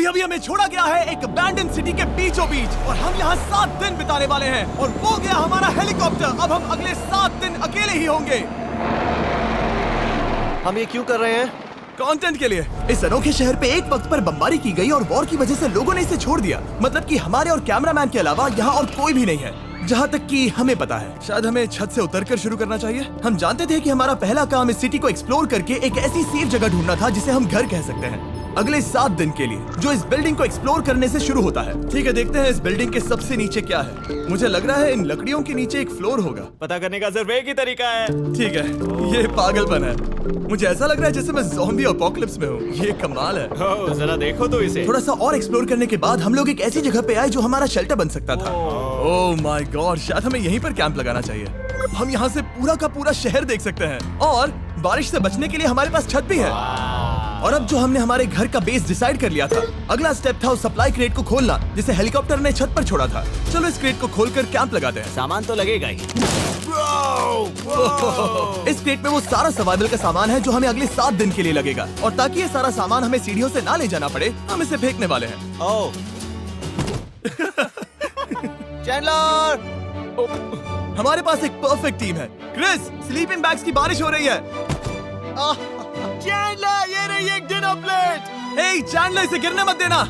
अभी अभी हमें छोड़ा गया है एक अबैंडन सिटी के बीचों बीच और हम यहाँ 7 दिन बिताने वाले हैं और वो गया हमारा हेलीकॉप्टर। अब हम अगले 7 दिन अकेले ही होंगे। हम ये क्यों कर रहे हैं? कंटेंट के लिए। इस अनोखे शहर पे एक वक्त पर बमबारी की गई और वॉर की वजह से लोगों ने इसे छोड़ दिया। मतलब कि हमारे और कैमरामैन के अलावा यहाँ और कोई भी नहीं है, जहाँ तक कि हमें पता है। शायद हमें छत से उतरकर शुरू करना चाहिए। हम जानते थे कि हमारा पहला काम इस सिटी को एक्सप्लोर करके एक ऐसी सेफ जगह ढूंढना था जिसे हम घर कह सकते हैं, अगले 7 दिन के लिए, जो इस बिल्डिंग को एक्सप्लोर करने से शुरू होता है। ठीक है, देखते हैं इस बिल्डिंग के सबसे नीचे क्या है। मुझे लग रहा है इन लकड़ियों के नीचे एक फ्लोर होगा। पता करने का सिर्फ एक ही तरीका है। ठीक है, ये पागलपन है। मुझे ऐसा लग रहा है जैसे मैं ज़ॉम्बी अपोकलिप्स में हूँ। ये कमाल है। ओह, जरा देखो तो इसे। थोड़ा सा और एक्सप्लोर करने के बाद हम लोग एक ऐसी जगह पे आए जो हमारा शेल्टर बन सकता था। ओह माय गॉड, शायद हमें यहीं पर कैंप लगाना चाहिए। हम यहाँ से पूरा का पूरा शहर देख सकते हैं और बारिश से बचने के लिए हमारे पास छत भी है। और अब जो हमने हमारे घर का बेस डिसाइड कर लिया था, अगला स्टेप था उस सप्लाई क्रेट को खोलना जिसे हेलीकॉप्टर ने छत पर छोड़ा था। चलो इस क्रेट को खोलकर कैंप लगाते हैं। सामान तो लगेगा ही। इस क्रेट में वो सारा सर्वाइवल का सामान है जो हमें अगले 7 दिन के लिए लगेगा। और ताकि ये सारा सामान हमें सीढ़ियों से ना ले जाना पड़े, हम इसे फेंकने वाले हैं। ओह, चैंडलर! हमारे पास एक परफेक्ट टीम है। क्रिस, स्लीपिंग बैग्स की बारिश हो रही है। चैंडलर, ये रही एक डिनर प्लेट। हे चैंडलर, इसे गिरने मत देना।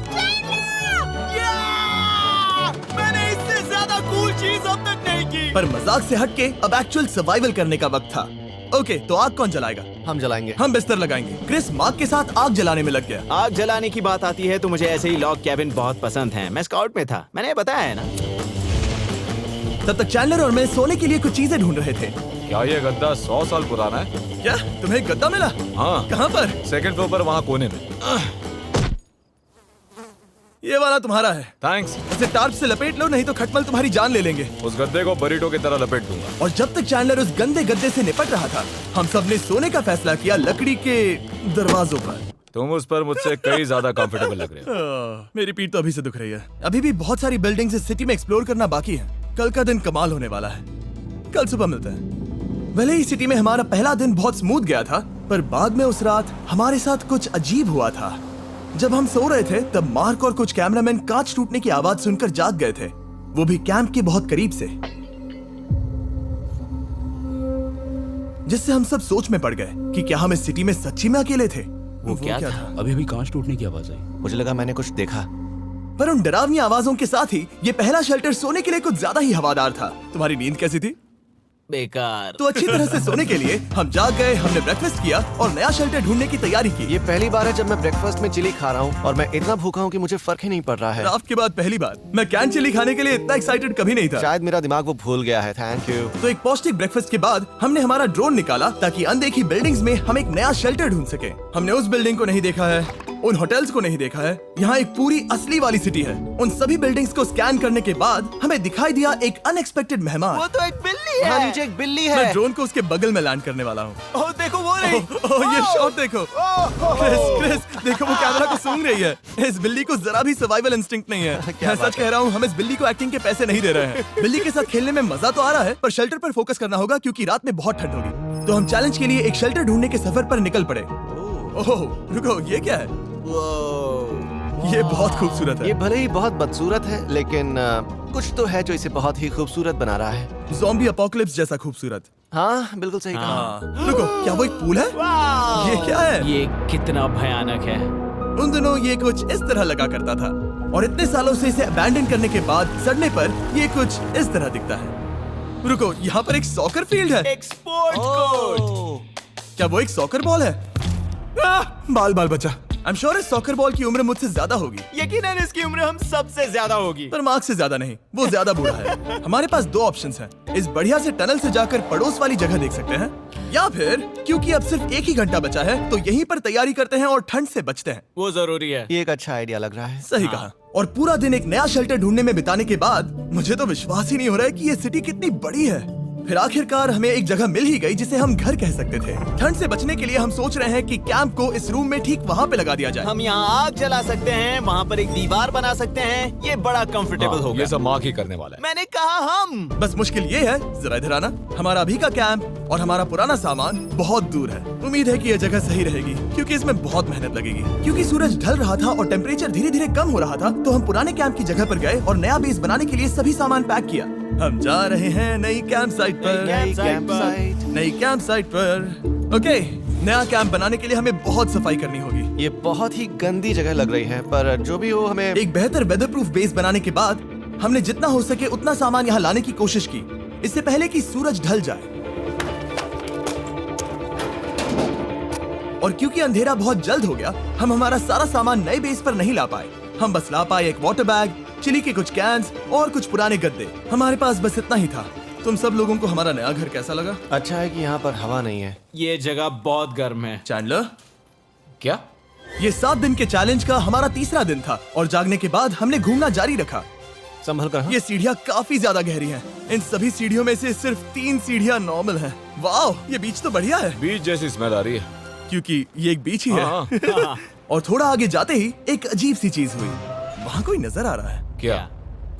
मैंने इससे ज्यादा कूल चीज अब तक नहीं की। पर मजाक से हटके अब एक्चुअल सर्वाइवल करने का वक्त था। ओके, तो आग कौन जलाएगा? हम जलाएंगे। हम बिस्तर लगाएंगे। क्रिस मार्क के साथ आग जलाने में लग गया। आग जलाने की बात आती है तो मुझे ऐसे ही लॉग कैबिन बहुत पसंद हैं। मैं स्काउट में था, मैंने बताया है ना। तब तक चैंडलर और मैं सोने के लिए कुछ चीजें ढूंढ रहे थे। क्या ये गद्दा 100 साल पुराना है? क्या तुम्हें गद्दा मिला? हाँ। कहाँ पर? सेकंड फ्लोर पर, वहाँ कोने में। ये वाला तुम्हारा है। थैंक्स। इसे टार्प से लपेट लो, नहीं तो खटमल तुम्हारी जान ले लेंगे। उस गद्दे को बरीटो की तरह लपेट दूंगा। और जब तक चैंडलर उस गंदे गद्दे से निपट रहा था, हम सब ने सोने का फैसला किया लकड़ी के दरवाजों पर। तुम उस पर मुझसे कई ज्यादा कंफर्टेबल लग रहे हो। मेरी पीठ तो अभी से दुख रही है। अभी भी बहुत सारी बिल्डिंग्स इस सिटी में एक्सप्लोर करना बाकी है। कल का दिन कमाल होने वाला है। कल सुबह मिलते हैं। भले ही सिटी में हमारा पहला दिन बहुत स्मूथ गया था, पर बाद में उस रात हमारे साथ कुछ अजीब हुआ था। जब हम सो रहे थे तब मार्क और कुछ कैमरामैन कांच टूटने की आवाज सुनकर जाग गए थे, वो भी कैंप के बहुत करीब से, जिससे हम सब सोच में पड़ गए कि क्या हम इस सिटी में सच्ची में अकेले थे। वो क्या था? अभी भी कांच टूटने की आवाज आई। मुझे लगा मैंने कुछ देखा। पर उन डरावनी आवाजों के साथ ही ये पहला शेल्टर सोने के लिए कुछ ज्यादा ही हवादार था। तुम्हारी नींद कैसी थी? बेकार। तो अच्छी तरह से सोने के लिए हम जाग गए, हमने ब्रेकफास्ट किया और नया शेल्टर ढूंढने की तैयारी की। ये पहली बार है जब मैं ब्रेकफास्ट में चिली खा रहा हूँ और मैं इतना भूखा हूँ कि मुझे फर्क ही नहीं पड़ रहा है। रात के बाद पहली बार। मैं कैन चिली खाने के लिए इतना एक्साइटेड कभी नहीं था। शायद मेरा दिमाग वो भूल गया है। Thank you. तो एक पौष्टिक ब्रेकफास्ट के बाद हमने हमारा ड्रोन निकाला ताकि अनदेखी बिल्डिंग्स में हम एक नया शेल्टर ढूंढ सके। हमने उस बिल्डिंग को नहीं देखा है, उन होटल्स को नहीं देखा है। यहाँ एक पूरी असली वाली सिटी है। उन सभी बिल्डिंग्स को स्कैन करने के बाद हमें दिखाई दिया एक अनएक्सपेक्टेड मेहमान। वो तो एक बिल्ली वहाँ है। नीचे एक बिल्ली मैं है। ड्रोन को उसके बगल में लैंड करने वाला हूँ। ओह, देखो वो रही। ये शॉट देखो। क्रिस, देखो वो कैमरा को सूंघ रही है। इस बिल्ली को जरा भी सर्वाइवल इंस्टिंक्ट नहीं है। मैं सच कह रहा हूँ, हम इस बिल्ली को एक्टिंग के पैसे नहीं दे रहे हैं। बिल्ली के साथ खेलने में मजा तो आ रहा है, पर शेल्टर पर फोकस करना होगा क्योंकि रात में बहुत ठंड होगी। तो हम चैलेंज के लिए एक शेल्टर ढूंढने के सफर पर निकल पड़े। ओह रुको, ये क्या है? ये बहुत खूबसूरत ये है। भले ही बहुत बदसूरत है, लेकिन कुछ तो है जो इसे बहुत ही खूबसूरत बना रहा है। ज़ॉम्बी अपोकलिप्स जैसा खूबसूरत। हाँ, बिल्कुल सही कहा। हाँ। रुको, क्या वो एक पूल है? ये क्या है? ये कितना भयानक है। उन दिनों ये कुछ इस तरह लगा करता था और इतने सालों से इसे अबैंडन करने के बाद सड़ने पर ये कुछ इस तरह दिखता है। रुको, यहाँ पर एक सॉकर फील्ड है। एक स्पोर्ट्स कोर्ट। क्या वो एक सॉकर बॉल है? बाल बाल बचा। I'm sure इस सॉकर बॉल की उम्र मुझसे ज्यादा होगी, यकीनन इसकी उम्र हम सबसे ज्यादा होगी। पर मार्क से ज्यादा नहीं। वो ज्यादा बूढ़ा है। हमारे पास 2 ऑप्शंस हैं। इस बढ़िया से टनल से जाकर पड़ोस वाली जगह देख सकते हैं, या फिर क्योंकि अब सिर्फ 1 ही घंटा बचा है तो यहीं पर तैयारी करते हैं और ठंड से बचते हैं। वो जरूरी है। ये एक अच्छा आइडिया लग रहा है। सही कहा। और पूरा दिन एक नया शेल्टर ढूंढने में बिताने के बाद मुझे तो विश्वास ही नहीं हो रहा है कि ये सिटी कितनी बड़ी है। फिर आखिरकार हमें एक जगह मिल ही गई जिसे हम घर कह सकते थे। ठंड से बचने के लिए हम सोच रहे हैं कि कैंप को इस रूम में ठीक वहाँ पे लगा दिया जाए। हम यहाँ आग जला सकते हैं, वहाँ पर एक दीवार बना सकते हैं। ये बड़ा कंफर्टेबल हाँ, होगा। ये सब मार्क ही करने वाला है। मैंने कहा हम। बस मुश्किल ये है, जरा इधर आना, हमारा अभी का कैंप और हमारा पुराना सामान बहुत दूर है। उम्मीद है कि यह जगह सही रहेगी क्योंकि इसमें बहुत मेहनत लगेगी। क्योंकि सूरज ढल रहा था और टेम्परेचर धीरे धीरे कम हो रहा था, तो हम पुराने कैंप की जगह पर गए और नया बेस बनाने के लिए सभी सामान पैक किया। हम जा रहे हैं नई कैंप साइट पर। कैंप साइट पर। नई कैंप साइट पर। ओके, नया कैंप बनाने के लिए हमें बहुत सफाई करनी होगी। ये बहुत ही गंदी जगह लग रही है, पर जो भी हो हमें एक बेहतर वेदरप्रूफ बेस बनाने के बाद हमने जितना हो सके उतना सामान यहाँ लाने की कोशिश की, इससे पहले कि सूरज ढल जाए। और क्योंकि अंधेरा बहुत जल्द हो गया, हम हमारा सारा सामान नए बेस पर नहीं ला पाए। हम बस ला पाए एक वाटर बैग, चिली के कुछ कैंस और कुछ पुराने गद्दे। हमारे पास बस इतना ही था। तुम सब लोगों को हमारा नया घर कैसा लगा? अच्छा है कि यहाँ पर हवा नहीं है। ये जगह बहुत गर्म है। चैंडलर, क्या? ये 7 दिन के चैलेंज का हमारा तीसरा दिन था और जागने के बाद हमने घूमना जारी रखा। संभल कर हाँ? ये सीढ़ियाँ काफी ज्यादा गहरी हैं। इन सभी सीढ़ियों में से सिर्फ 3 सीढ़ियाँ नॉर्मल हैं। वाह, ये बीच तो बढ़िया है बीच जैसी स्मेल आ रही है। क्योंकि ये एक बीच ही है। हाँ। और थोड़ा आगे जाते ही एक अजीब सी चीज हुई। वहाँ कोई नजर आ रहा है। क्या?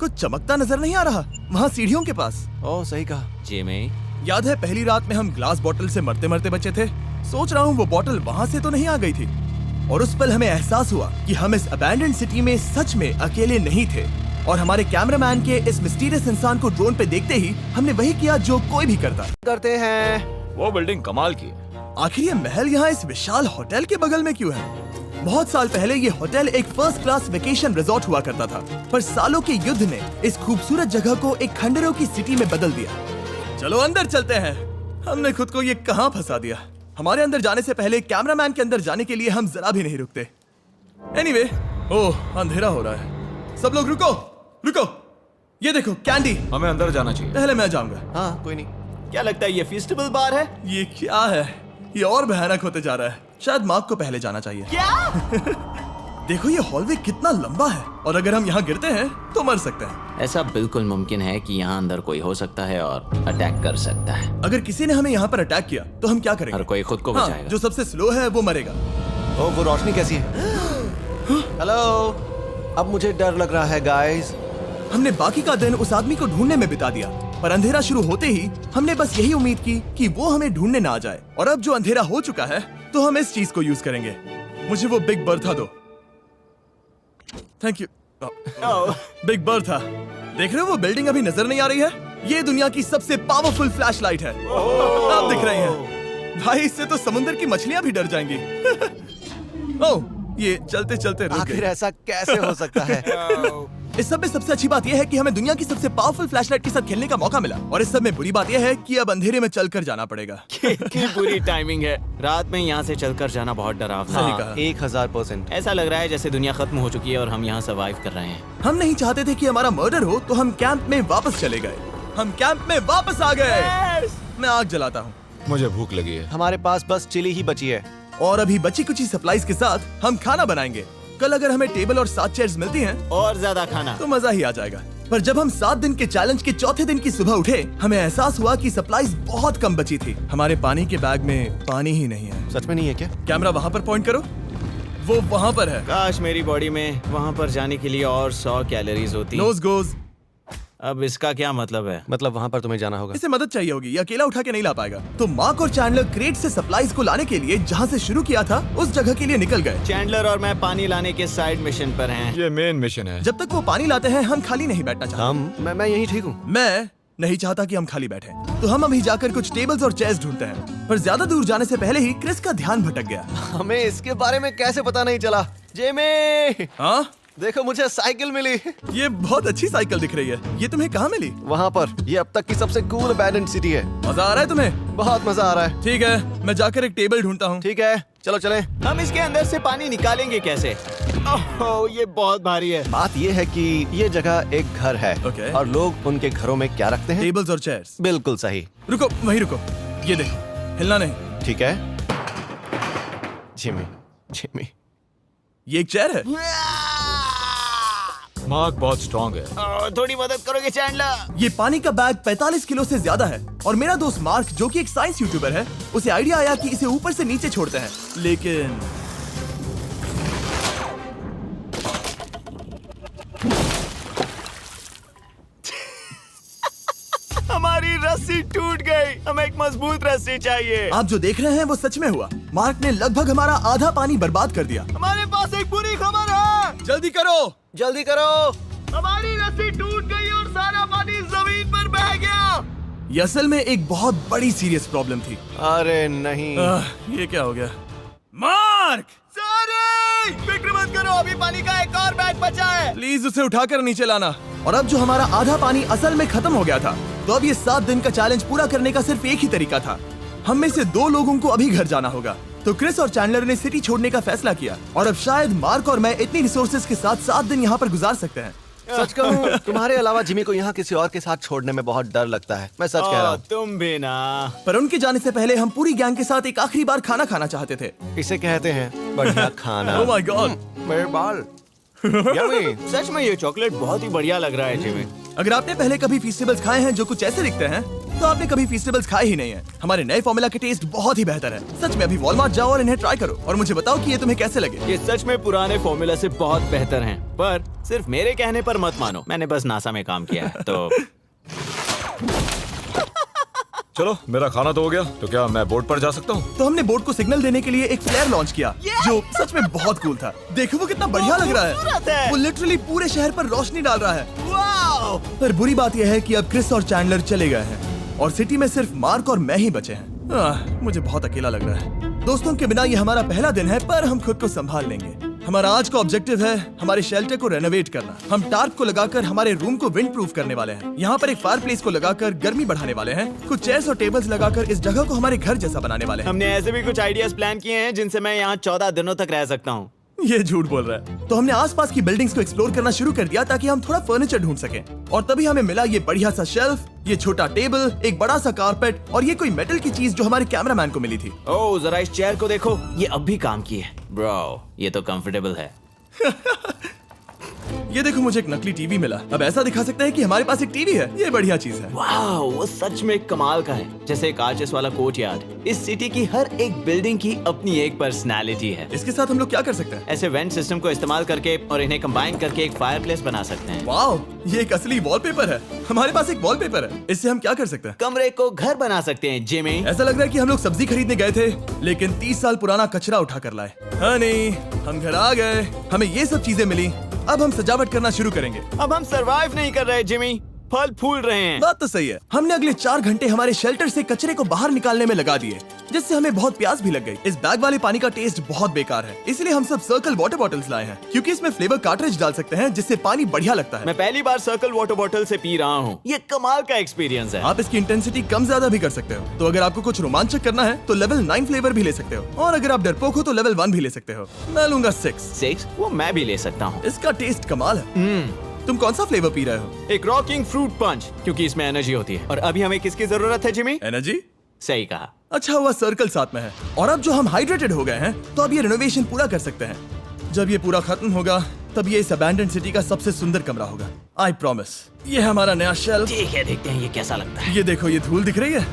कुछ चमकता नजर नहीं आ रहा वहाँ सीढ़ियों के पास। ओह सही कहा। जिमी, याद है पहली रात में हम ग्लास बॉटल से मरते मरते बचे थे? सोच रहा हूँ वो बॉटल वहाँ से तो नहीं आ गई थी। और उस पल हमें एहसास हुआ कि हम इस अबैंडन्ड सिटी में सच में अकेले नहीं थे। और हमारे कैमरामैन के इस मिस्टीरियस इंसान को ड्रोन पे देखते ही हमने वही किया जो कोई भी करते हैं। वो बिल्डिंग कमाल की है। आखिर ये महल यहाँ इस विशाल होटल के बगल में क्यों है? बहुत साल पहले ये होटल एक फर्स्ट क्लास वेकेशन रिजॉर्ट हुआ करता था, पर सालों के युद्ध ने इस खूबसूरत जगह को एक खंडरों की सिटी में बदल दिया। चलो अंदर चलते हैं। हमने खुद को ये कहाँ फंसा दिया। हमारे अंदर जाने से पहले कैमरामैन के अंदर जाने के लिए हम जरा भी नहीं रुकते। एनीवे, ओह अंधेरा हो रहा है। सब लोग रुको रुको, ये देखो कैंडी। हमें अंदर जाना चाहिए। पहले मैं जाऊंगा। हाँ कोई नहीं। क्या लगता है ये फेस्टिवल बार है? ये क्या है? ये और भयानक होते जा रहा है। शायद मार्क को पहले जाना चाहिए। क्या? देखो ये हॉलवे कितना लंबा है और अगर हम यहाँ गिरते हैं तो मर सकते हैं। ऐसा बिल्कुल मुमकिन है कि यहाँ अंदर कोई हो सकता है और अटैक कर सकता है। अगर किसी ने हमें यहाँ पर अटैक किया तो हम क्या करेंगे? हर कोई खुद को हाँ, बचाएगा। जो सबसे स्लो है वो मरेगा। ओह वो रोशनी कैसी है? हेलो, अब मुझे डर लग रहा है गाइस। हमने बाकी का दिन उस आदमी को ढूंढने में बिता दिया, पर अंधेरा शुरू होते ही हमने बस यही उम्मीद की कि वो हमें ढूंढने ना आ जाए। और अब जो अंधेरा हो चुका है तो हम इस चीज को यूज करेंगे। मुझे वो बिग बर्था दो। Thank you. बिग बर्था, देख रहे हो वो बिल्डिंग अभी नजर नहीं आ रही है? ये दुनिया की सबसे पावरफुल फ्लैशलाइट है। आप दिख रही हैं। भाई इससे तो समुद्र की मछलियां भी डर जाएंगी। ओह, ये चलते चलते रुक आखिर गई। ऐसा कैसे हो सकता है? इस सब में सबसे अच्छी बात यह है कि हमें दुनिया की सबसे पावरफुल फ्लैशलाइट के साथ खेलने का मौका मिला। और इस सब में बुरी बात यह है कि अब अंधेरे में चलकर जाना पड़ेगा। कितनी बुरी टाइमिंग है। रात में यहाँ से चलकर जाना बहुत डरावना सही है। कहा। 1000%। ऐसा लग रहा है जैसे दुनिया खत्म हो चुकी है और हम यहाँ सर्वाइव कर रहे हैं। हम नहीं चाहते थे कि हमारा मर्डर हो, तो हम कैंप में वापस चले गए। हम कैंप में वापस आ गए। मैं आग जलाता हूँ मुझे भूख लगी है। हमारे पास बस चिली ही बची है। और अभी बची कुची सप्लाईज के साथ हम खाना बनाएंगे। कल अगर हमें टेबल और 7 चेयर्स मिलती हैं और ज्यादा खाना। तो मजा ही आ जाएगा। पर जब हम 7 दिन के चैलेंज के चौथे दिन की सुबह उठे, हमें एहसास हुआ कि सप्लाईज बहुत कम बची थी। हमारे पानी के बैग में पानी ही नहीं है। सच में नहीं है क्या? कैमरा वहाँ पर पॉइंट करो, वो वहाँ पर है। काश मेरी बॉडी में वहाँ पर जाने के लिए और 100 कैलोरीज होती। नोज गोज। अब इसका क्या मतलब है? मतलब वहाँ पर तुम्हें जाना होगा। इसे मदद चाहिए होगी, ये अकेला उठा के नहीं ला पाएगा। तो मार्क और चैंडलर क्रेट से सप्लाईज को लाने के लिए जहाँ से शुरू किया था उस जगह के लिए निकल गए। चैंडलर और मैं पानी लाने के साइड मिशन पर हैं। ये मेन मिशन है। जब तक वो पानी लाते हैं हम खाली नहीं बैठना चाहते। मैं यही ठीक हूँ। मैं नहीं चाहता कि हम खाली बैठे, तो हम अभी जाकर कुछ टेबल्स और चेयर्स ढूंढते हैं। पर ज्यादा दूर जाने से पहले ही क्रिस का ध्यान भटक गया। हमें इसके बारे में कैसे पता नहीं चला? जेमी, हाँ, देखो मुझे साइकिल मिली। ये बहुत अच्छी साइकिल दिख रही है। ये तुम्हें कहाँ मिली? वहाँ पर। ये अब तक की सबसे कूल अबैंडन्ड सिटी है। मजा आ रहा है तुम्हें? बहुत मजा आ रहा है। ठीक है, मैं जाकर एक टेबल ढूंढता हूँ। ठीक है, चलो चलें। हम इसके अंदर से पानी निकालेंगे कैसे? ओह, ये बहुत भारी है। बात ये है कि ये जगह एक घर है। Okay. और लोग उनके घरों में क्या रखते हैं? टेबल्स और चेयर्स। बिल्कुल सही। रुको, वहीं रुको। ये देखो, हिलना नहीं। ठीक है जिमी, जिमी। ये एक चेयर है। मार्क बहुत स्ट्रांग है। थोड़ी मदद करोगे चैंडलर? ये पानी का बैग 45 किलो से ज्यादा है और मेरा दोस्त मार्क जो कि एक साइंस यूट्यूबर है, उसे आइडिया आया कि इसे ऊपर से नीचे छोड़ते हैं, लेकिन हमारी रस्सी टूट गई। हमें एक मजबूत रस्सी चाहिए। आप जो देख रहे हैं वो सच में हुआ। मार्क ने लगभग हमारा आधा पानी बर्बाद कर दिया। हमारे पास एक बुरी खबर है। जल्दी करो। जल्दी करो। हमारी रस्सी टूट गई और सारा पानी जमीन पर बह गया। ये असल में एक बहुत बड़ी सीरियस प्रॉब्लम थी। अरे नहीं। ये क्या हो गया? मार्क, सॉरी, फिक्र मत करो, अभी पानी का एक और बैग बचा है। प्लीज उसे उठाकर नीचे लाना। और अब जो हमारा आधा पानी असल में खत्म हो गया था, तो अब ये 7 दिन का चैलेंज पूरा करने का सिर्फ एक ही तरीका था। हम में से 2 लोगों को अभी घर जाना होगा। तो क्रिस और चैंडलर ने सिटी छोड़ने का फैसला किया और अब शायद मार्क और मैं इतनी रिसोर्सेज के साथ 7 दिन यहाँ पर गुजार सकते हैं। सच कहूँ, तुम्हारे अलावा जिमी को यहाँ किसी और के साथ छोड़ने में बहुत डर लगता है। मैं सच कह रहा हूँ। तुम भी ना। पर उनके जाने से पहले हम पूरी गैंग के साथ एक आखिरी बार खाना खाना चाहते थे। इसे कहते हैं बढ़िया खाना। ओह माय गॉड, मेरे बाल। यम्मी। सच में ये चॉकलेट बहुत ही बढ़िया लग रहा है जिमी। अगर आपने पहले कभी फीस्टेबल्स खाए हैं जो कुछ ऐसे दिखते हैं, तो आपने कभी फीस्टेबल्स खाए ही नहीं है। हमारे नए फॉर्मूला के टेस्ट बहुत ही बेहतर है। सच में अभी वॉलमार्ट जाओ और इन्हें ट्राई करो और मुझे बताओ कि ये तुम्हें कैसे लगे। ये सच में पुराने फॉर्मूला से बहुत बेहतर हैं, पर सिर्फ मेरे कहने पर मत मानो। मैंने बस नासा में काम किया है तो। चलो, मेरा खाना तो हो गया, तो क्या मैं बोट पर जा सकता हूँ? तो हमने बोट को सिग्नल देने के लिए एक फ्लेयर लॉन्च किया, जो सच में बहुत कूल था। देखो वो कितना बढ़िया लग रहा खूबसूरत है। है। वो लिटरली पूरे शहर पर रोशनी डाल रहा है। वाओ! पर बुरी बात यह है कि अब क्रिस और चैंडलर चले गए हैं और सिटी में सिर्फ मार्क और मैं ही बचे हैं। मुझे बहुत अकेला लग रहा है। दोस्तों के बिना ये हमारा पहला दिन है, पर हम खुद को संभाल लेंगे। हमारा आज का ऑब्जेक्टिव है हमारे शेल्टर को रेनोवेट करना। हम टार्प को लगाकर हमारे रूम को विंड प्रूफ करने वाले हैं। यहाँ पर एक फायर प्लेस को लगाकर गर्मी बढ़ाने वाले हैं। कुछ चेयर्स और टेबल्स लगाकर इस जगह को हमारे घर जैसा बनाने वाले हैं। हमने ऐसे भी कुछ आइडियाज प्लान किए हैं जिनसे मैं यहाँ 14 दिनों तक रह सकता हूँ। ये झूठ बोल रहा है। तो हमने आसपास की बिल्डिंग्स को एक्सप्लोर करना शुरू कर दिया ताकि हम थोड़ा फर्नीचर ढूंढ सकें। और तभी हमें मिला ये बढ़िया सा शेल्फ, ये छोटा टेबल, एक बड़ा सा कारपेट और ये कोई मेटल की चीज जो हमारे कैमरामैन को मिली थी। ओह, जरा इस चेयर को देखो, ये अब भी काम की है। ब्रो, ये तो कंफर्टेबल है। ये देखो, मुझे एक नकली टीवी मिला। अब ऐसा दिखा सकते हैं कि हमारे पास एक टीवी है। ये बढ़िया चीज है। वाह, वो सच में कमाल का है। जैसे एक आर्चेस वाला कोर्टयार्ड। इस सिटी की हर एक बिल्डिंग की अपनी एक पर्सनालिटी है। इसके साथ हम लोग क्या कर सकते हैं? ऐसे वेंट सिस्टम को इस्तेमाल करके और इन्हें कंबाइन करके एक फायरप्लेस बना सकते हैं। वाओ, ये एक असली वॉलपेपर है। हमारे पास एक वॉलपेपर है। इससे हम क्या कर सकते हैं? कमरे को घर बना सकते हैं जिमी। ऐसा लग रहा है कि हम लोग सब्जी खरीदने गए थे, लेकिन 30 साल पुराना कचरा उठा कर लाए। हाँ नहीं, हम घर आ गए, हमें ये सब चीजें मिली। अब हम सजावट करना शुरू करेंगे। अब हम सरवाइव नहीं कर रहे जिमी, फल फूल रहे हैं। बात तो सही है। हमने अगले 4 घंटे हमारे शेल्टर से कचरे को बाहर निकालने में लगा दिए, जिससे हमें बहुत प्यास भी लग गई। इस बैग वाले पानी का टेस्ट बहुत बेकार है, इसलिए हम सब सर्कल वाटर बॉटल्स लाए हैं, क्योंकि इसमें फ्लेवर कार्ट्रिज डाल सकते हैं जिससे पानी बढ़िया लगता है। मैं पहली बार सर्कल वाटर बॉटल से पी रहा हूँ। ये कमाल का एक्सपीरियंस है। आप इसकी इंटेंसिटी कम ज्यादा भी कर सकते हो। तो अगर आपको कुछ रोमांचक करना है तो लेवल 9 फ्लेवर भी ले सकते हो, और अगर आप डरपोक हो तो लेवल 1 भी ले सकते हो। मैं लूंगा 6। वो मैं भी ले सकता हूँ। इसका टेस्ट कमाल है। तुम कौन सा फ्लेवर पी रहे हो? एक रॉकिंग फ्रूट पंच, क्योंकि इसमें एनर्जी होती है। और अभी हमें किसकी जरूरत है जिमी? एनर्जी? सही कहा। अच्छा हुआ सर्कल साथ में है। और अब जो हम हाइड्रेटेड हो गए हैं, तो अब ये रिनोवेशन पूरा कर सकते हैं। जब ये पूरा खत्म होगा, तब ये इस अबैंडन सिटी का सबसे सुंदर कमरा होगा। I promise. ये है हमारा नया शेल्फ। ठीक है, देखते हैं ये कैसा लगता है। ये देखो, ये धूल दिख रही है।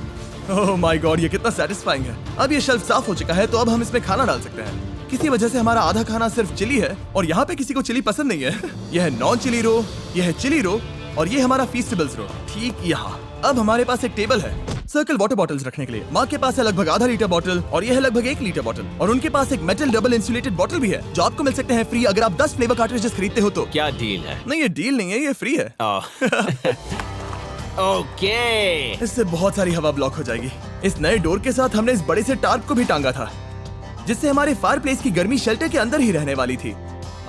ओह माय गॉड, ये कितना सेटिस्फाइंग है। अब ये शेल्फ साफ हो चुका है, तो अब हम इसमें खाना डाल सकते हैं। किसी वजह से हमारा आधा खाना सिर्फ चिली है, और यहाँ पे किसी को चिली पसंद नहीं है। यह है नॉन चिली रो, यह है चिली रो, और ये हमारा फीस्टेबल्स रो ठीक यहाँ। अब हमारे पास एक टेबल है सर्कल वाटर बॉटल्स रखने के लिए। माँ के पास है लगभग आधा लीटर बॉटल, और यह है लगभग 1 लीटर बॉटल, और उनके पास एक मेटल डबल इंसुलेटेड बॉटल भी है, जो आपको मिल सकते हैं फ्री अगर आप 10 फ्लेवर कार्ट्रिजेस खरीदते हो तो। क्या डील है? नहीं, ये डील नहीं है, ये फ्री है। ओके। इससे बहुत सारी हवा ब्लॉक हो जाएगी। इस नए डोर के साथ हमने इस बड़े से टार्प को भी टांगा था, जिससे हमारे फायर प्लेस की गर्मी शेल्टर के अंदर ही रहने वाली थी।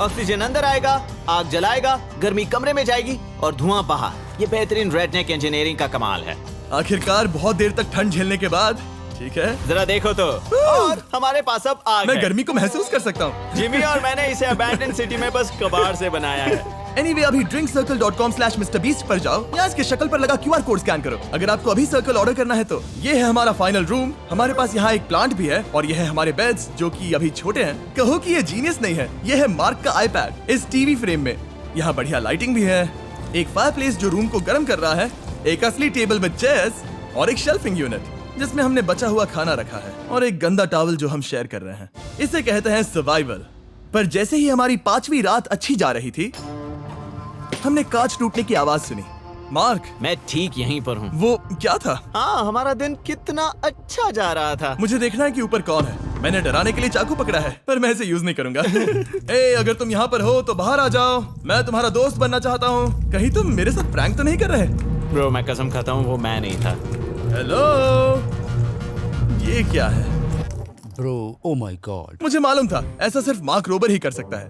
ऑक्सीजन अंदर आएगा, आग जलाएगा, गर्मी कमरे में जाएगी और धुआं बाहर। ये बेहतरीन रेडनेक इंजीनियरिंग का कमाल है। आखिरकार बहुत देर तक ठंड झेलने के बाद। ठीक है, जरा देखो तो। और हमारे पास अब आग मैं है। गर्मी को महसूस कर सकता हूँ। जिमी और मैंने इसे अबैंडन सिटी में बस कबाड़ से बनाया है। Anyway, अभी drinkcircle.com/MrBeast पर जाओ या इसके शक्ल पर लगा QR कोड स्कैन करो। अगर आपको अभी सर्कल ऑर्डर करना है तो ये है हमारा फाइनल रूम। हमारे पास यहाँ एक प्लांट भी है, और ये है हमारे बेड्स जो कि अभी छोटे हैं। कहो कि ये जीनियस नहीं है, ये है मार्क का iPad इस टीवी फ्रेम में। यहाँ बढ़िया लाइटिंग भी है, एक फायरप्लेस जो रूम को गर्म कर रहा है, एक असली टेबल विद चेयर्स और एक शेल्फिंग यूनिट जिसमें हमने बचा हुआ खाना रखा है और एक गंदा टॉवल जो हम शेयर कर रहे हैं। इसे कहते हैं सर्वाइवल। पर जैसे ही हमारी 5वीं रात अच्छी जा रही थी, हमने कांच टूटने की आवाज सुनी। मार्क, मैं ठीक यहीं पर हूँ। वो क्या था? हाँ, हमारा दिन कितना अच्छा जा रहा था। मुझे देखना है कि ऊपर कौन है। मैंने डराने के लिए चाकू पकड़ा है, पर मैं इसे यूज नहीं करूंगा। ए, अगर तुम यहाँ पर हो तो बाहर आ जाओ, मैं तुम्हारा दोस्त बनना चाहता हूँ। कहीं तुम मेरे साथ प्रैंक तो नहीं कर रहे? ब्रो, मैं कसम खाता हूँ वो मैं नहीं था। हेलो, ये क्या है? Bro, oh my God. मुझे मालूम था ऐसा सिर्फ मार्क रोबर ही कर सकता है।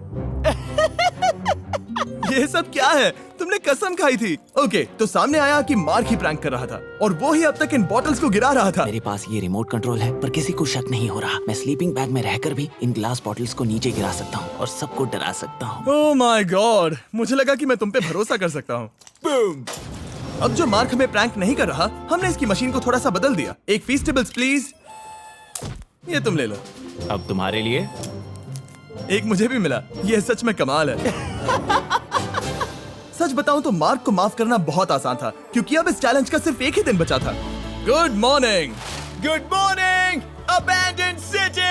ये सब क्या है? तुमने कसम खाई थी। ओके, तो सामने आया कि मार्क ही प्रैंक कर रहा था और वो ही अब तक इन बॉटल्स को गिरा रहा था। मेरे पास ये रिमोट कंट्रोल है, पर किसी को शक नहीं हो रहा। मैं स्लीपिंग बैग में रहकर भी इन ग्लास बॉटल्स को नीचे गिरा सकता हूँ और सबको डरा सकता हूँ। ओह माय गॉड, मुझे लगा कि मैं तुम पे भरोसा कर सकता हूँ। अब जो मार्क हमें प्रैंक नहीं कर रहा, हमने इसकी मशीन को थोड़ा सा बदल दिया। एक फीस्टेबल्स प्लीज, ये तुम ले लो। अब तुम्हारे लिए एक मुझे भी मिला। ये सच में कमाल है। सच बताऊं तो मार्क को माफ करना बहुत आसान था, क्योंकि अब इस चैलेंज का सिर्फ एक ही दिन बचा था। Good morning. Good morning abandoned city.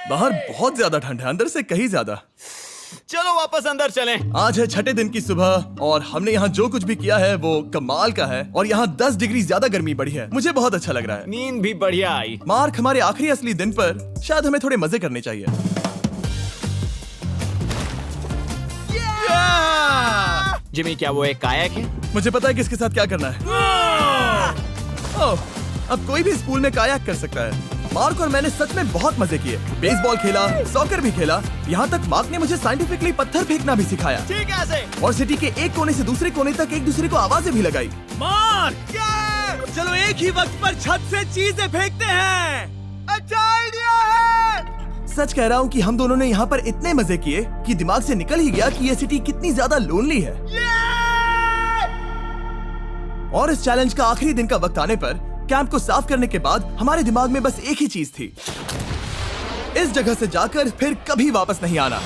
बाहर बहुत ज्यादा ठंड है, अंदर से कहीं ज्यादा। चलो वापस अंदर चलें। आज है 6ठे दिन की सुबह और हमने यहाँ जो कुछ भी किया है वो कमाल का है और यहाँ 10 डिग्री ज्यादा गर्मी बढ़ी है। मुझे बहुत अच्छा लग रहा है। नींद भी बढ़िया आई। मार्क, हमारे आखिरी असली दिन पर शायद हमें थोड़े मजे करने चाहिए। जिमी, क्या वो एक कायाक है? मुझे पता है किसके साथ क्या करना है। ओह, अब कोई भी इस पूल में कायाक कर सकता है। मार्क और मैंने सच में बहुत मजे किए। बेसबॉल खेला, सॉकर भी खेला, यहाँ तक मार्क ने मुझे साइंटिफिकली पत्थर फेंकना भी सिखाया। ठीक है ऐसे। और सिटी के एक कोने से दूसरे कोने तक एक दूसरे को आवाजें भी लगाई। मार्क, चलो एक ही वक्त पर छत से चीजें फेंकते हैं। अच्छा आइडिया है। सच कह रहा हूँ कि हम दोनों ने यहाँ पर इतने मजे किए कि दिमाग से निकल ही गया कि ये सिटी कितनी ज्यादा लोनली है। और इस चैलेंज का आखिरी दिन का वक्त आने पर कैंप को साफ करने के बाद हमारे दिमाग में बस एक ही चीज थी, इस जगह से जाकर फिर कभी वापस नहीं आना।